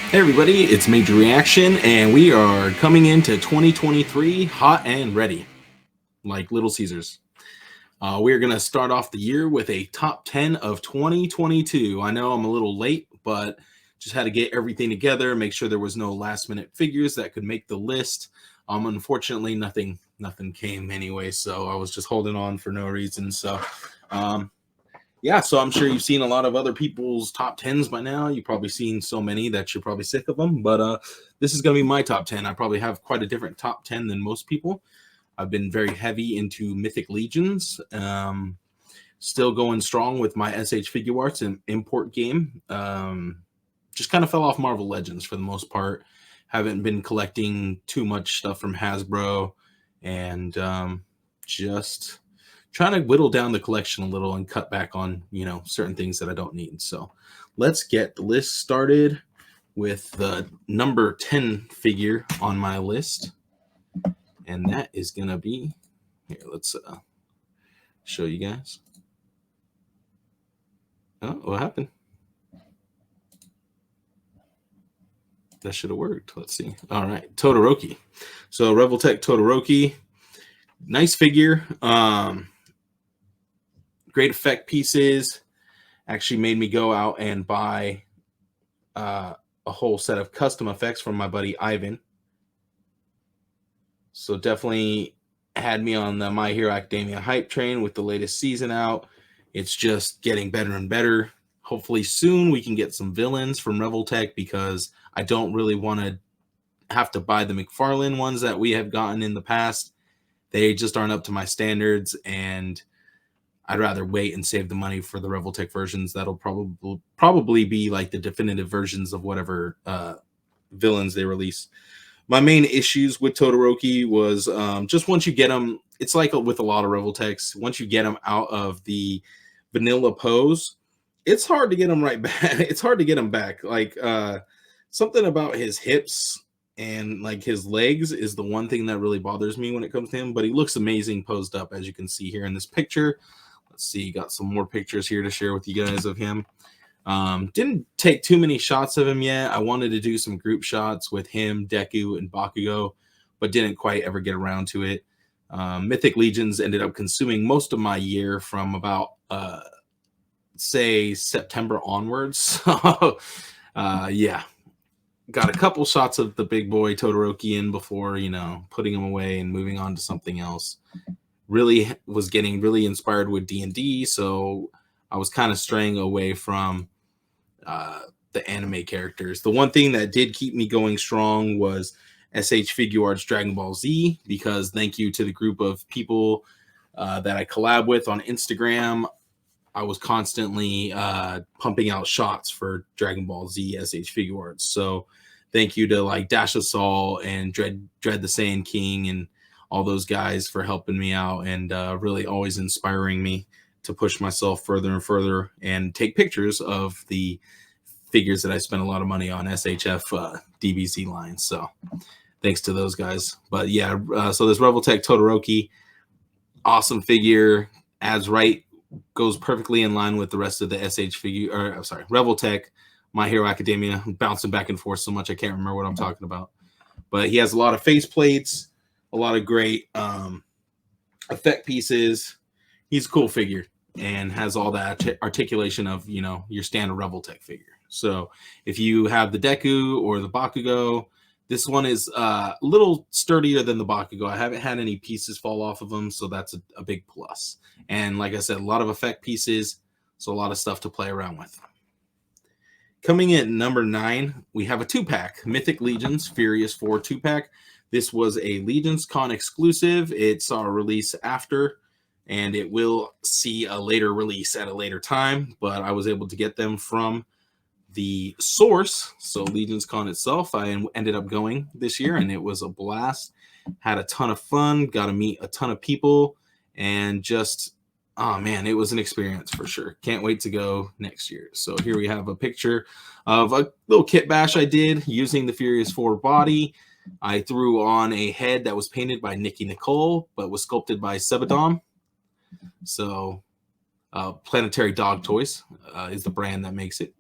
Hey everybody, it's Major Reaction, and we are coming into 2023 hot and ready, like Little Caesars. We are going to start off the year with a top 10 of 2022. I know I'm a little late, but just had to get everything together, make sure there was no last minute figures that could make the list. Unfortunately, nothing came anyway, so I was just holding on for no reason. Um, yeah, so I'm sure you've seen a lot of other people's top tens by now. You've probably seen so many that you're probably sick of them. But this is going to be my top 10. I probably have quite a different top 10 than most people. I've been very heavy into Mythic Legions. Still going strong with my SH Figure Arts and import game. Just kind of fell off Marvel Legends for the most part. Haven't been collecting too much stuff from Hasbro, and just trying to whittle down the collection a little and cut back on certain things that I don't need. So let's get the list started with the number 10 figure on my list, and that is gonna be here. Let's show you guys. Oh, what happened? That should have worked. Let's see. All right, Todoroki. So Revoltech Todoroki, nice figure. Great effect pieces. Actually made me go out and buy a whole set of custom effects from my buddy Ivan. So definitely had me on the My Hero Academia hype train with the latest season out. It's just getting better and better. Hopefully soon we can get some villains from Revoltech, because I don't really want to have to buy the McFarlane ones that we have gotten in the past. They just aren't up to my standards, and I'd rather wait and save the money for the Revoltech versions. That'll probably be like the definitive versions of whatever villains they release. My main issues with Todoroki was just once you get them, it's like with a lot of Revoltechs, once you get them out of the vanilla pose, it's hard to get them right back. It's hard to get them back. Like something about his hips and like his legs is the one thing that really bothers me when it comes to him. But he looks amazing posed up, as you can see here in this picture. Let's see, got some more pictures here to share with you guys of him. Didn't take too many shots of him yet. I wanted to do some group shots with him, Deku, and Bakugo, but didn't quite ever get around to it. Mythic Legions ended up consuming most of my year from about, say, September onwards. So, yeah, got a couple shots of the big boy Todoroki in before, putting him away and moving on to something else. Really was getting really inspired with D&D, so I was kind of straying away from the anime characters. The one thing that did keep me going strong was SH Figure Arts Dragon Ball Z, because thank you to the group of people that I collab with on Instagram, I was constantly pumping out shots for Dragon Ball Z SH Figure Arts. So thank you to like Dash of Saul and Dread the Saiyan King and all those guys for helping me out, and really always inspiring me to push myself further and further and take pictures of the figures that I spent a lot of money on SHF DBZ lines. So thanks to those guys. But yeah, so this Revoltech Todoroki, awesome figure, adds right, goes perfectly in line with the rest of the SH figure, or I'm sorry, Revoltech, My Hero Academia. I'm bouncing back and forth so much I can't remember what I'm talking about. But he has a lot of face plates, a lot of great effect pieces. He's a cool figure and has all that articulation of, your standard Revoltech figure. So if you have the Deku or the Bakugo, this one is a little sturdier than the Bakugo. I haven't had any pieces fall off of them, so that's a big plus. And like I said, a lot of effect pieces, so a lot of stuff to play around with. Coming in at number 9, we have a 2-pack, Mythic Legions Furious 4 2-pack. This was a Legions Con exclusive. It saw a release after, and it will see a later release at a later time, but I was able to get them from the source. So Legions Con itself, I ended up going this year, and it was a blast. Had a ton of fun, got to meet a ton of people, and just, oh man, it was an experience for sure. Can't wait to go next year. So here we have a picture of a little kit bash I did using the Furious 4 body. I threw on a head that was painted by Nikki Nicole, but was sculpted by Sebadom. So Planetary Dog Toys is the brand that makes it.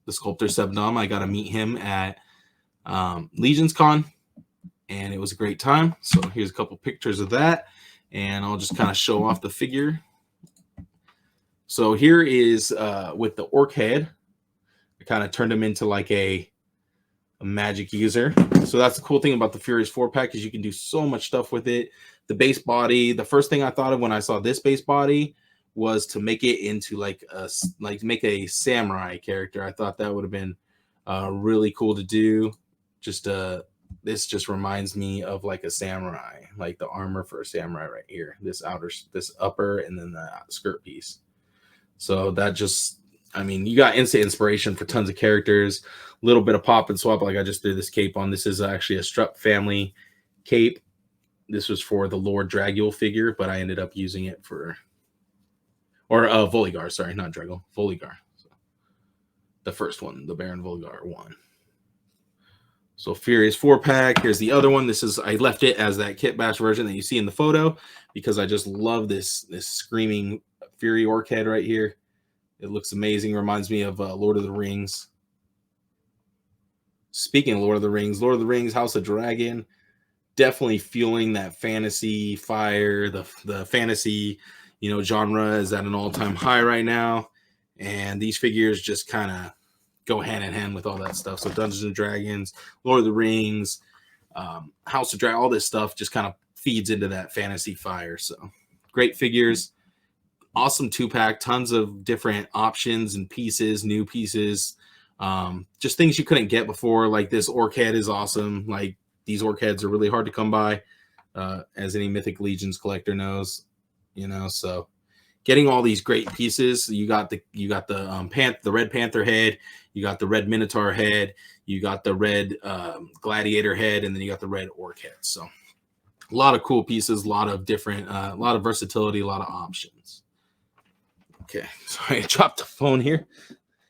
the sculptor Sebdom. I got to meet him at Legions Con, and it was a great time. So here's a couple pictures of that, and I'll just kind of show off the figure. So here is with the orc head. I kind of turned him into like a magic user. So that's the cool thing about the Furious 4-pack is you can do so much stuff with it. The base body, the first thing I thought of when I saw this base body was to make it into like make a samurai character. I thought that would have been really cool to do. Just this just reminds me of like a samurai, like the armor for a samurai right here. This upper, and then the skirt piece. So that just, I mean, you got instant inspiration for tons of characters. A little bit of pop and swap, like I just threw this cape on. This is actually a Strupp family cape. This was for the Lord Dragul figure, but I ended up using it for, or Voligar, sorry, not Dragul, Voligar. So, the first one, the Baron Voligar one. So Furious 4-pack. Here's the other one. This is, I left it as that Kit Bash version that you see in the photo because I just love this screaming Fury orc head right here. It looks amazing. Reminds me of Lord of the Rings. Speaking of Lord of the Rings, House of Dragon, definitely feeling that fantasy fire. The fantasy, genre is at an all-time high right now, and these figures just kind of go hand in hand with all that stuff. So Dungeons and Dragons, Lord of the Rings, House of Dragon, all this stuff just kind of feeds into that fantasy fire. So great figures, awesome 2-pack, tons of different options and pieces, new pieces. Just things you couldn't get before, like this orc head is awesome. Like these orc heads are really hard to come by, as any Mythic Legions collector knows, so getting all these great pieces. You got the red panther head, you got the red minotaur head, you got the red gladiator head, and then you got the red orc head. So a lot of cool pieces, a lot of different, a lot of versatility, a lot of options. Okay, so I dropped the phone here.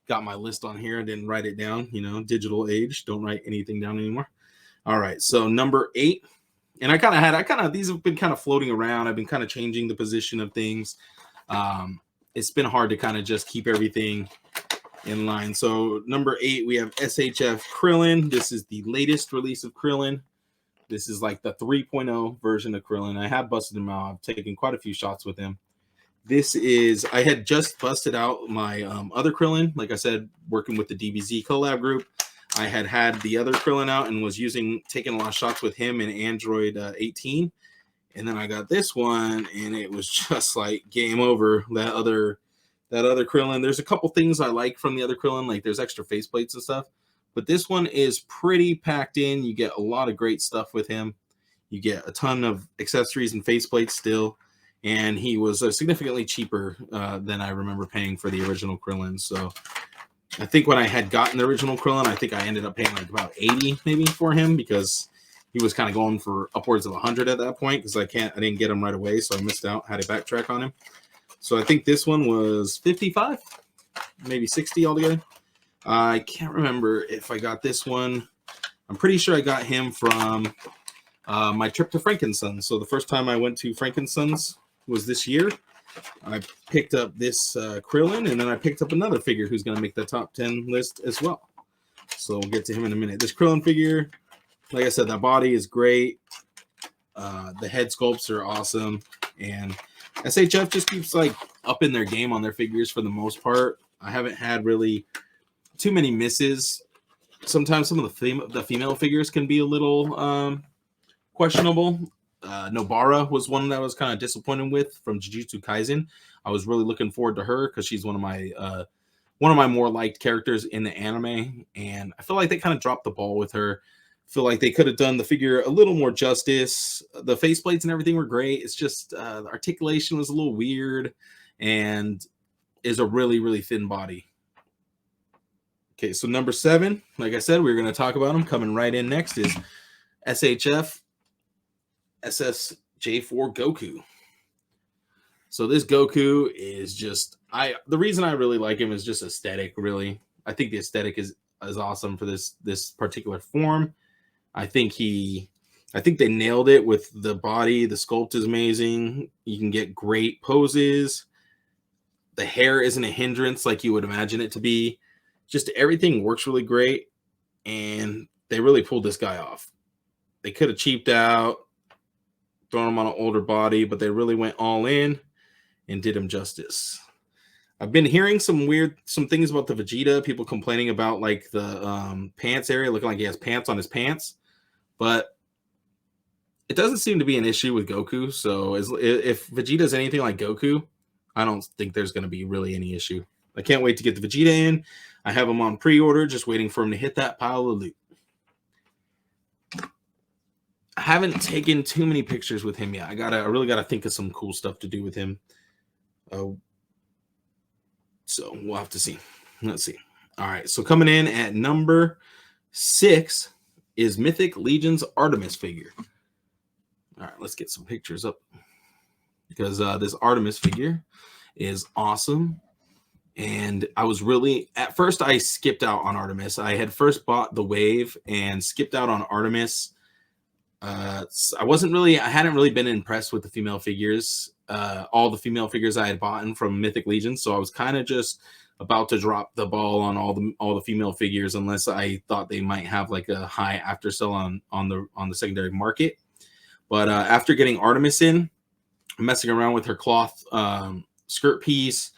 Got my list on here. I didn't write it down. Digital age. Don't write anything down anymore. All right. So number 8. And these have been kind of floating around. I've been kind of changing the position of things. It's been hard to kind of just keep everything in line. So number 8, we have SHF Krillin. This is the latest release of Krillin. This is like the 3.0 version of Krillin. I have busted him out. I've taken quite a few shots with him. This is, I had just busted out my other Krillin. Like I said, working with the DBZ collab group, I had the other Krillin out and was taking a lot of shots with him in Android 18. And then I got this one, and it was just like game over. That other Krillin. There's a couple things I like from the other Krillin, like there's extra faceplates and stuff. But this one is pretty packed in. You get a lot of great stuff with him. You get a ton of accessories and faceplates still. And he was significantly cheaper than I remember paying for the original Krillin. So I think when I had gotten the original Krillin, I think I ended up paying like about 80 maybe for him, because he was kind of going for upwards of 100 at that point, because I didn't get him right away, so I missed out, had to backtrack on him. So I think this one was 55, maybe 60 altogether. I can't remember if I got this one. I'm pretty sure I got him from my trip to Frankensons. So the first time I went to Frankensons was this year. I picked up this Krillin, and then I picked up another figure who's going to make the top 10 list as well. So we'll get to him in a minute. This Krillin figure, like I said, that body is great. The head sculpts are awesome, and SHF just keeps like up in their game on their figures for the most part. I haven't had really too many misses. Sometimes some of the female figures can be a little questionable. Nobara was one that I was kind of disappointed with from Jujutsu Kaisen. I was really looking forward to her because she's one of my more liked characters in the anime, and I feel like they kind of dropped the ball with her. I feel like they could have done the figure a little more justice. The faceplates and everything were great. It's just the articulation was a little weird, and is a really, really thin body. Okay, so number 7, like I said, we're going to talk about them. Coming right in next is SHF SSJ4 Goku. So this Goku is just, the reason I really like him is just aesthetic, really. I think the aesthetic is awesome for this particular form. I think they nailed it with the body. The sculpt is amazing. You can get great poses. The hair isn't a hindrance like you would imagine it to be. just everything works really great, and they really pulled this guy off. They could have cheaped out, thrown him on an older body, but they really went all in and did him justice. I've been hearing some things about the Vegeta, people complaining about like the pants area looking like he has pants on his pants, but it doesn't seem to be an issue with Goku. So if Vegeta's anything like Goku, I don't think there's going to be really any issue. I can't wait to get the Vegeta in. I have him on pre-order, just waiting for him to hit that pile of loot. I haven't taken too many pictures with him yet. I really gotta think of some cool stuff to do with him. So we'll have to see. Let's see. All right. So coming in at number 6 is Mythic Legion's Artemis figure. All right, let's get some pictures up because this Artemis figure is awesome. And I was really, at first I skipped out on Artemis. I had first bought the Wave and skipped out on Artemis. I hadn't really been impressed with the female figures. All the female figures I had bought from Mythic Legion. So I was kind of just about to drop the ball on all the female figures unless I thought they might have like a high after sell on the secondary market. But after getting Artemis in, messing around with her cloth skirt piece,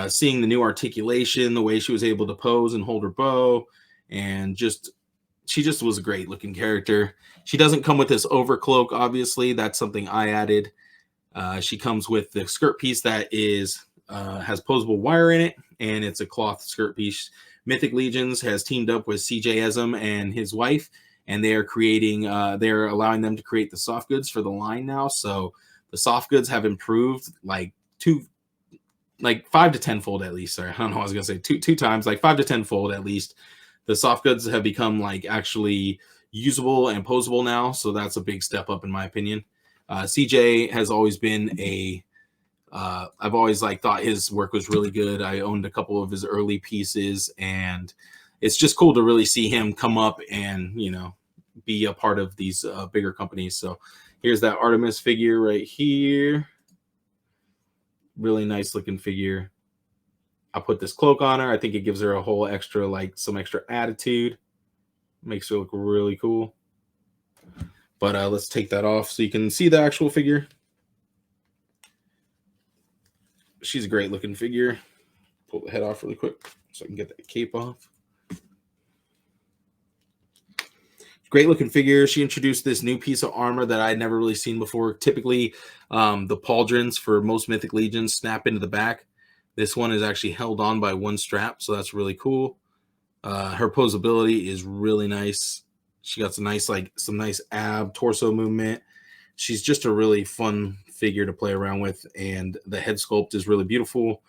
seeing the new articulation, the way she was able to pose and hold her bow, and she just was a great looking character. She doesn't come with this overcloak, obviously. That's something I added. She comes with the skirt piece that has posable wire in it, and it's a cloth skirt piece. Mythic Legions has teamed up with CJ Esm and his wife, and they are they're allowing them to create the soft goods for the line now. So the soft goods have improved like 5 to 10 fold at least. Sorry, I don't know what I was gonna say. Two times, like 5 to 10 fold at least. The soft goods have become like actually usable and posable now, so that's a big step up in my opinion. CJ has always been I've always thought his work was really good. I owned a couple of his early pieces, and it's just cool to really see him come up and be a part of these bigger companies. So here's that Artemis figure right here. Really nice looking figure. I put this cloak on her. I think it gives her a whole extra, some extra attitude. Makes her look really cool. But let's take that off so you can see the actual figure. She's a great looking figure. Pull the head off really quick so I can get that cape off. Great looking figure. She introduced this new piece of armor that I'd never really seen before. Typically, the pauldrons for most Mythic Legions snap into the back. This one is actually held on by one strap, so that's really cool. Her posability is really nice. She got some nice ab torso movement. She's just a really fun figure to play around with, and the head sculpt is really beautiful.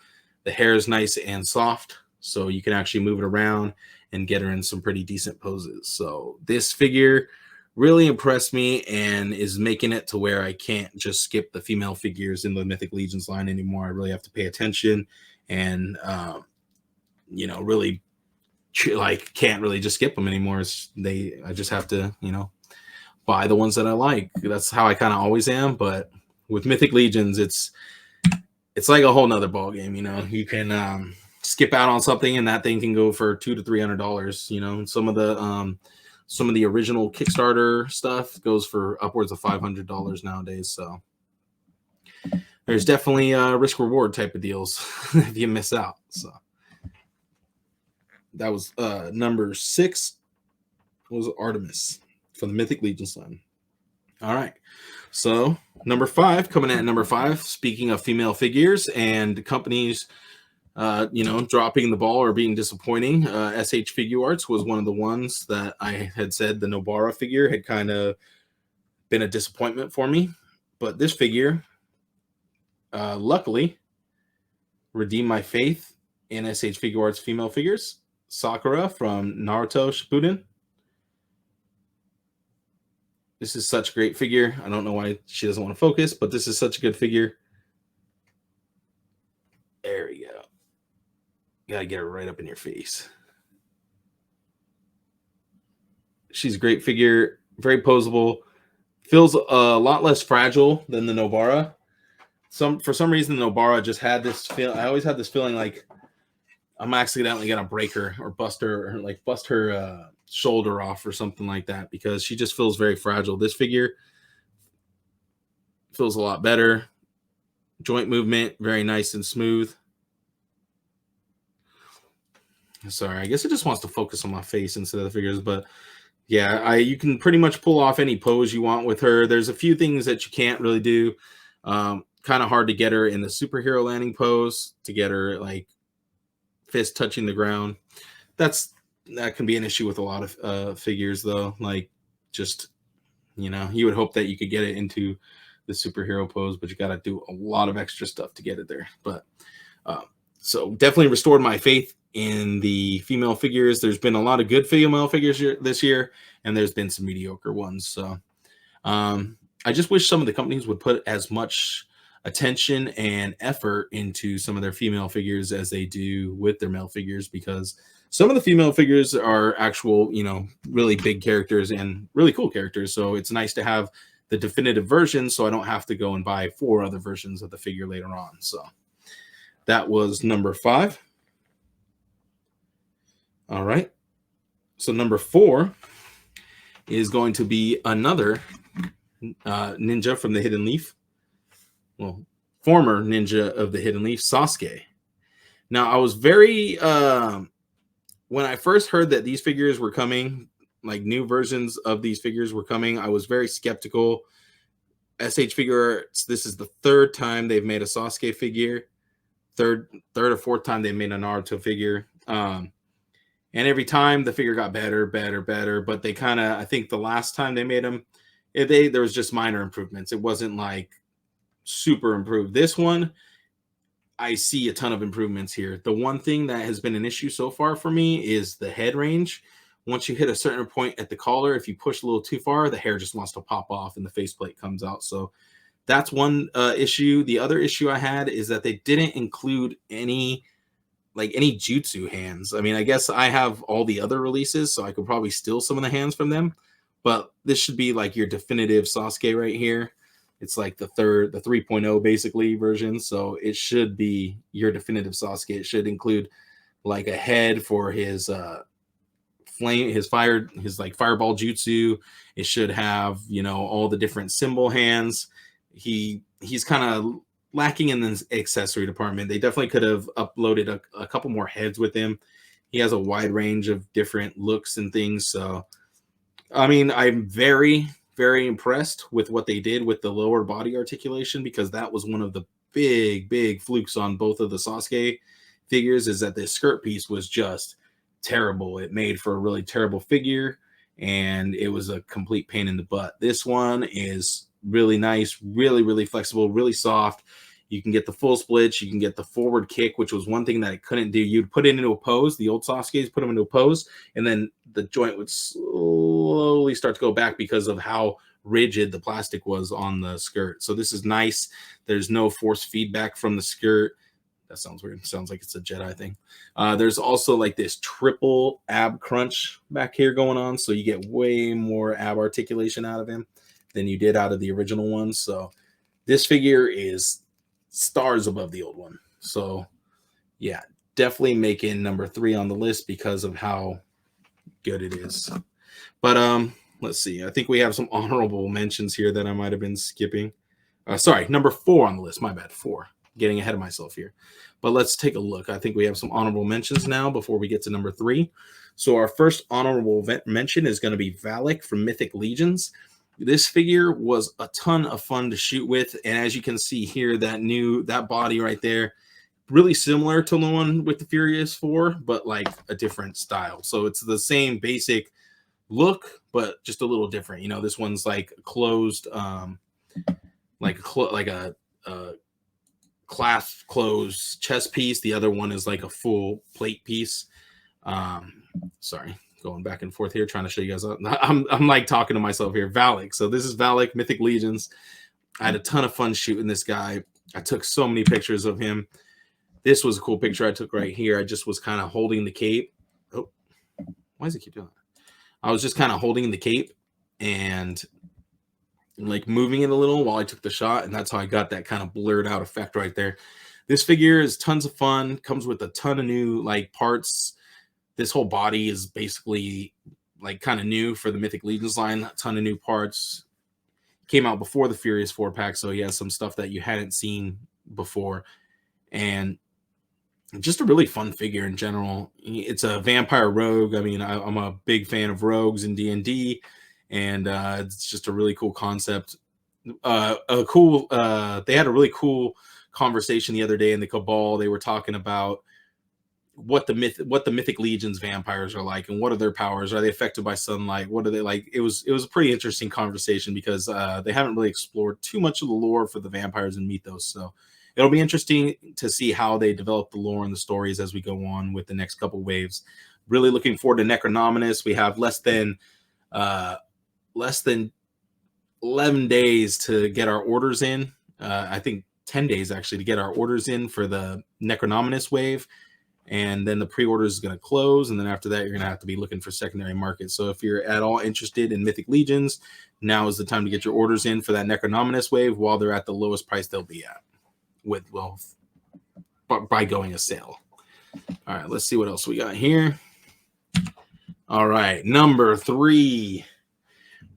The hair is nice and soft, so you can actually move it around and get her in some pretty decent poses. So this figure really impressed me and is making it to where I can't just skip the female figures in the Mythic Legions line anymore. I really have to pay attention and, really can't really just skip them anymore. I just have to, buy the ones that I like. That's how I kind of always am. But with Mythic Legions, it's like a whole nother ball game. You can skip out on something and that thing can go for $200 to $300. Some of the original Kickstarter stuff goes for upwards of $500 nowadays. So there's definitely risk reward type of deals if you miss out. So that was number 6 was Artemis for the Mythic Legions line. All right. So number 5, coming in at number 5, speaking of female figures and companies dropping the ball or being disappointing, SH Figuarts was one of the ones that I had said the Nobara figure had kind of been a disappointment for me. But this figure, luckily, redeemed my faith in SH Figuarts female figures. Sakura from Naruto Shippuden. This is such a great figure. I don't know why she doesn't want to focus, but this is such a good figure. There we go. Gotta get her right up in your face. She's a great figure, very posable. Feels a lot less fragile than the Nobara. For some reason, the Nobara just had this feel. I always had this feeling like I'm accidentally gonna break her or bust her shoulder off or something like that because she just feels very fragile. This figure feels a lot better. Joint movement, very nice and smooth. Sorry, I guess it just wants to focus on my face instead of the figures, but yeah, you can pretty much pull off any pose you want with her. There's a few things that you can't really do. Kind of hard to get her in the superhero landing pose to get her like fist touching the ground. That can be an issue with a lot of figures though. Like just you would hope that you could get it into the superhero pose, but you got to do a lot of extra stuff to get it there. But so definitely restored my faith in the female figures. There's been a lot of good female figures this year, and there's been some mediocre ones. So I just wish some of the companies would put as much attention and effort into some of their female figures as they do with their male figures, because some of the female figures are actual, really big characters and really cool characters. So it's nice to have the definitive version so I don't have to go and buy 4 other versions of the figure later on. So that was number 5. All right. So number 4 is going to be another ninja from the Hidden Leaf. Well, former ninja of the Hidden Leaf, Sasuke. Now, I was very when I first heard that these figures were coming, like new versions of these figures were coming, I was very skeptical. SH Figuarts, this is the 3rd time they've made a Sasuke figure. Third or 4th time they made a Naruto figure. And every time the figure got better. But they kind of, I think the last time they made them, there was just minor improvements. It wasn't like super improved. This one, I see a ton of improvements here. The one thing that has been an issue so far for me is the head range. Once you hit a certain point at the collar, if you push a little too far, the hair just wants to pop off and the faceplate comes out. So that's one issue. The other issue I had is that they didn't include any jutsu hands. I mean, I guess I have all the other releases, so I could probably steal some of the hands from them. But this should be like your definitive Sasuke right here. It's like the 3.0 basically version. So it should be your definitive Sasuke. It should include like a head for his fireball jutsu. It should have, all the different symbol hands. He's kind of lacking in the accessory department. They definitely could have uploaded a couple more heads with him. He has a wide range of different looks and things. So, I mean, I'm very, very impressed with what they did with the lower body articulation, because that was one of the big flukes on both of the Sasuke figures, is that this skirt piece was just terrible. It made for a really terrible figure, and it was a complete pain in the butt. This one is really nice, really flexible, really soft. You can get the full splits, you can get the forward kick, which was one thing that it couldn't do. You'd put it into a pose, the old Sasuke's put them into a pose, and then the joint would slowly start to go back because of how rigid the plastic was on the skirt. So this is nice. There's no force feedback from the skirt. That sounds weird. It sounds like it's a Jedi thing. There's also like this triple ab crunch back here going on, so you get way more ab articulation out of him than you did out of the original one. So this figure is stars above the old one. So yeah, definitely making number 3 on the list because of how good it is. But let's see. I think we have some honorable mentions here that I might have been skipping. Sorry, number 4 on the list. My bad. 4. Getting ahead of myself here. But let's take a look. I think we have some honorable mentions now before we get to number 3. So our first honorable mention is going to be Valak from Mythic Legions. This figure was a ton of fun to shoot with, and as you can see here, that body right there, really similar to the one with the Furious 4, but like a different style. So it's the same basic look, but just a little different. This one's like closed, like a clasp closed chest piece. The other one is like a full plate piece. Sorry. Going back and forth here, trying to show you guys up. I'm like talking to myself here. Valak. So this is Valak, Mythic Legions. I had a ton of fun shooting this guy. I took so many pictures of him. This was a cool picture I took right here. I just was kind of holding the cape. Oh, why does it keep doing that? I was just kind of holding the cape and like moving it a little while I took the shot, and that's how I got that kind of blurred out effect right there. This figure is tons of fun, comes with a ton of new like parts. This whole body is basically like kind of new for the Mythic Legions line, a ton of new parts. Came out before the Furious 4-pack, so he has some stuff that you hadn't seen before. And just a really fun figure in general. It's a vampire rogue. I mean, I'm a big fan of rogues in D&D, and it's just a really cool concept. They had a really cool conversation the other day in the Cabal. They were talking about what the Mythic Legions vampires are like, and what are their powers? Are they affected by sunlight? What are they like? It was a pretty interesting conversation because they haven't really explored too much of the lore for the vampires in Mythos. So it'll be interesting to see how they develop the lore and the stories as we go on with the next couple waves. Really looking forward to Necronominus. We have less than 11 days to get our orders in. I think 10 days actually to get our orders in for the Necronominus wave. And then the pre-order is going to close. And then after that, you're going to have to be looking for secondary markets. So if you're at all interested in Mythic Legions, now is the time to get your orders in for that Necronominus wave while they're at the lowest price they'll be at by going a sale. All right, let's see what else we got here. All right, number 3,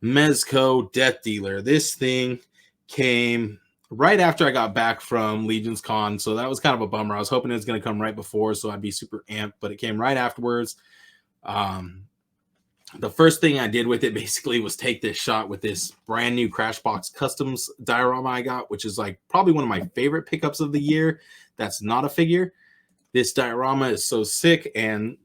Mezco Death Dealer. This thing came right after I got back from Legions Con, so that was kind of a bummer. I was hoping it was going to come right before, so I'd be super amped, but it came right afterwards. The first thing I did with it basically was take this shot with this brand new Crashbox Customs diorama I got, which is like probably one of my favorite pickups of the year. That's not a figure. This diorama is so sick, and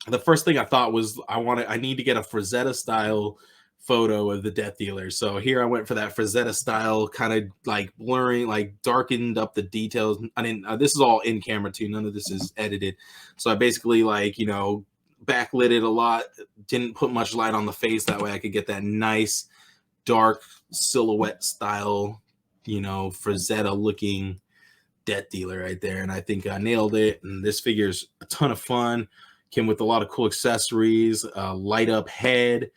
the first thing I thought was I need to get a Frazetta style photo of the Death Dealer. So here I went for that Frazetta style, kind of like blurring, like darkened up the details. I didn't. This is all in camera too. None of this is edited. So I basically backlit it a lot. Didn't put much light on the face. That way I could get that nice dark silhouette style, Frazetta looking Death Dealer right there. And I think I nailed it. And this figure's a ton of fun. Came with a lot of cool accessories, light up head,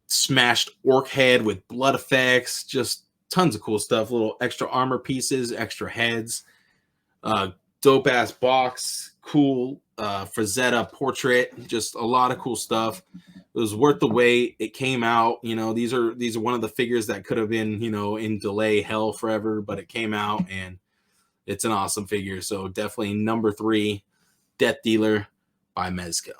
smashed orc head with blood effects, just tons of cool stuff. Little extra armor pieces, extra heads, dope ass box, cool Frazetta portrait, just a lot of cool stuff. It was worth the wait. It came out, these are one of the figures that could have been, in delay hell forever, but it came out and it's an awesome figure. So definitely number 3, Death Dealer by Mezco.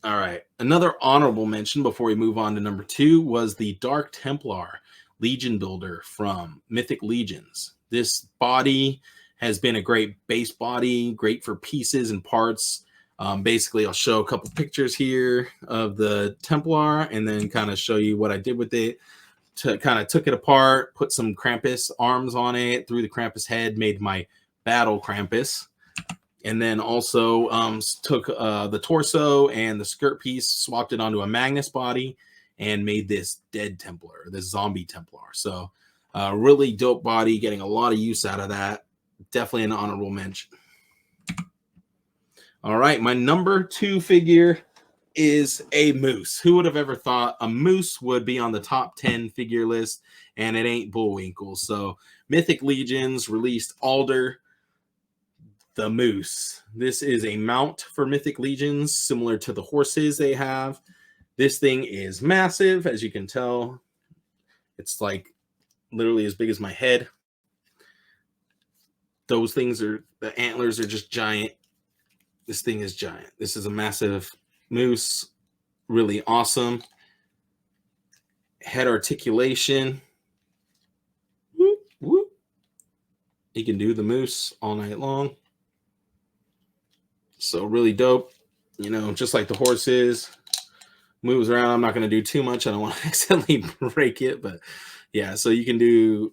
All right. Another honorable mention before we move on to number 2 was the Dark Templar Legion Builder from Mythic Legions. This body has been a great base body, great for pieces and parts. Basically, I'll show a couple pictures here of the Templar and then kind of show you what I did with it. Kind of took it apart, put some Krampus arms on it, threw the Krampus head, made my Battle Krampus. And then also took the torso and the skirt piece, swapped it onto a Magnus body, and made this Dead Templar, this Zombie Templar. So really dope body, getting a lot of use out of that. Definitely an honorable mention. All right, my number 2 figure is a moose. Who would have ever thought a moose would be on the top 10 figure list, and it ain't Bullwinkle. So Mythic Legions released Alder the Moose. This is a mount for Mythic Legions, similar to the horses they have. This thing is massive, as you can tell. It's like literally as big as my head. Those things the antlers are just giant. This thing is giant. This is a massive moose. Really awesome. Head articulation. Whoop, whoop. He can do the moose all night long. So really dope, just like the horses, moves around. I'm not going to do too much. I don't want to accidentally break it, but yeah, so you can do,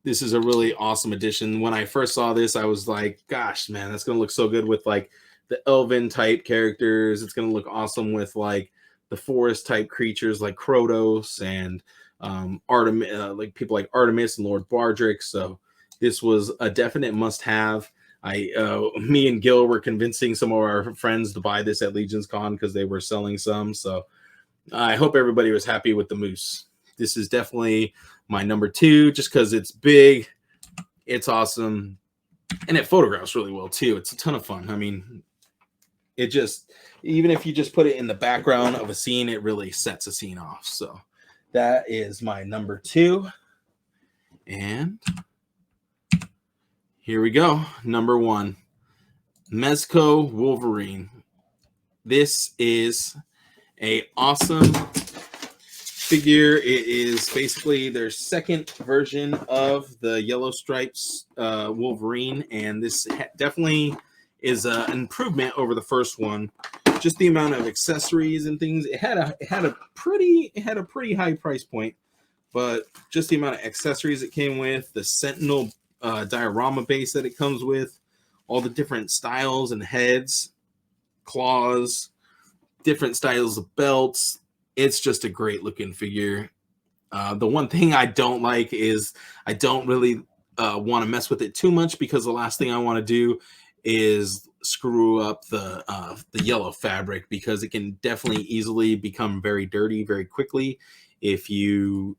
this is a really awesome addition. When I first saw this, I was like, gosh, man, that's going to look so good with like the elven type characters. It's going to look awesome with like the forest type creatures like Krotos and Artemis, like people like Artemis and Lord Bardrick. So this was a definite must have. Me and Gil were convincing some of our friends to buy this at Legions Con because they were selling some. So I hope everybody was happy with the moose. This is definitely my number 2, just because it's big. It's awesome. And it photographs really well too. It's a ton of fun. I mean, it just, even if you just put it in the background of a scene, it really sets a scene off. So that is my number 2. And here we go. Number 1, Mezco Wolverine. This is a awesome figure. It is basically their second version of the Yellow Stripes Wolverine, and this definitely is an improvement over the first one. Just the amount of accessories and things. It had a pretty high price point, but just the amount of accessories it came with, the Sentinel diorama base that it comes with, all the different styles and heads, claws, different styles of belts. It's just a great looking figure. The one thing I don't like is I don't really want to mess with it too much, because the last thing I want to do is screw up the yellow fabric, because it can definitely easily become very dirty very quickly if you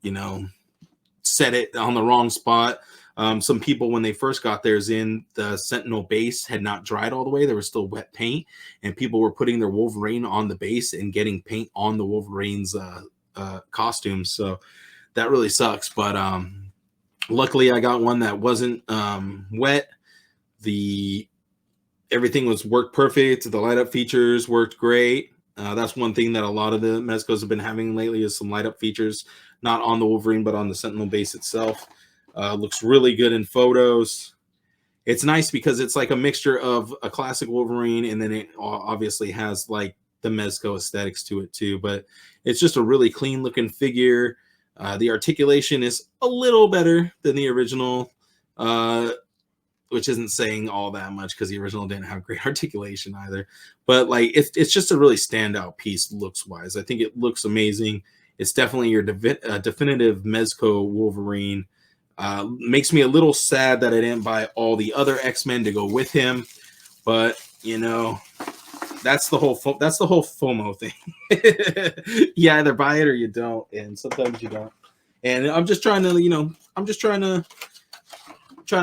set it on the wrong spot. Some people, when they first got theirs in, the Sentinel base had not dried all the way. There was still wet paint, and people were putting their Wolverine on the base and getting paint on the Wolverine's costumes. So that really sucks. But luckily, I got one that wasn't wet. Everything worked perfect. The light up features worked great. That's one thing that a lot of the Mezcos have been having lately, is some light up features, not on the Wolverine, but on the Sentinel base itself. Looks really good in photos. It's nice because it's like a mixture of a classic Wolverine, and then it obviously has like the Mezco aesthetics to it too. But it's just a really clean looking figure. The articulation is a little better than the original, which isn't saying all that much, because the original didn't have great articulation either. But like it's just a really standout piece looks wise. I think it looks amazing. It's definitely your definitive Mezco Wolverine. Makes me a little sad that I didn't buy all the other X-Men to go with him, but that's the whole FOMO thing. You either buy it or you don't, and sometimes you don't. And I'm just trying to,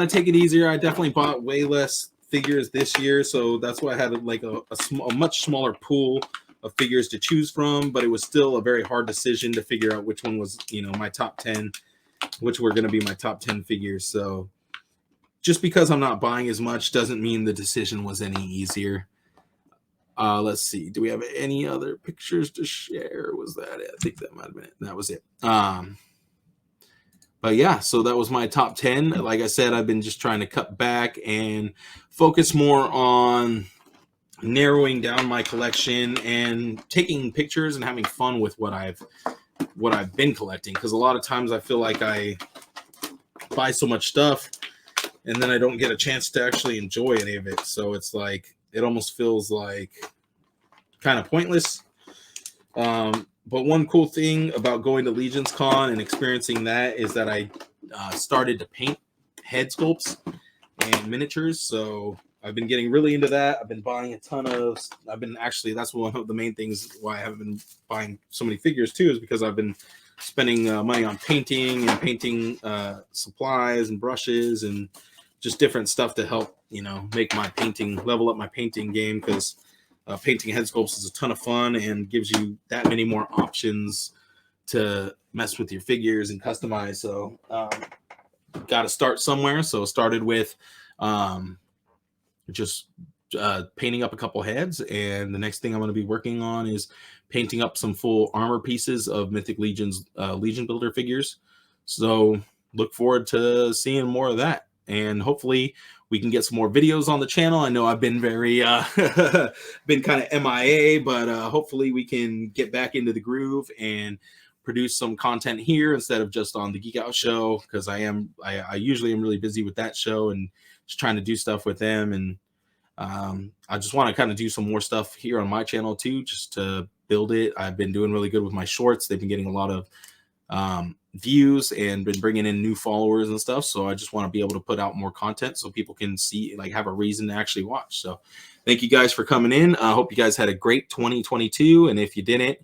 take it easier. I definitely bought way less figures this year, so that's why I had like a much smaller pool of figures to choose from. But it was still a very hard decision to figure out which one was my top 10. Which were going to be my top 10 figures. So just because I'm not buying as much doesn't mean the decision was any easier. Let's see. Do we have any other pictures to share? Was that it? I think that might have been it. That was it. But yeah, so that was my top 10. Like I said, I've been just trying to cut back and focus more on narrowing down my collection and taking pictures and having fun with what I've been collecting, because a lot of times I feel like I buy so much stuff and then I don't get a chance to actually enjoy any of it. So it's like it almost feels like kind of pointless. But one cool thing about going to Legion's Con and experiencing that is that I started to paint head sculpts and miniatures. So I've been getting really into that. I've been buying a ton of. That's one of the main things why I haven't been buying so many figures too, is because I've been spending money on painting and painting supplies and brushes and just different stuff to help make my painting, level up my painting game, because painting head sculpts is a ton of fun and gives you that many more options to mess with your figures and customize. So got to start somewhere. So started with just painting up a couple heads, and the next thing I'm going to be working on is painting up some full armor pieces of Mythic Legion's Legion Builder figures. So look forward to seeing more of that, and hopefully we can get some more videos on the channel. I know I've been very been kind of MIA, but hopefully we can get back into the groove and produce some content here instead of just on the Geek Out show, because I usually am really busy with that show and just trying to do stuff with them. And I just want to kind of do some more stuff here on my channel too, just to build it. I've been doing really good with my shorts. They've been getting a lot of views and been bringing in new followers and stuff. So I just want to be able to put out more content so people can see, like, have a reason to actually watch. So thank you guys for coming in. I hope you guys had a great 2022. And if you didn't,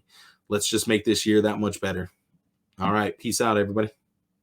let's just make this year that much better. All right. Peace out, everybody.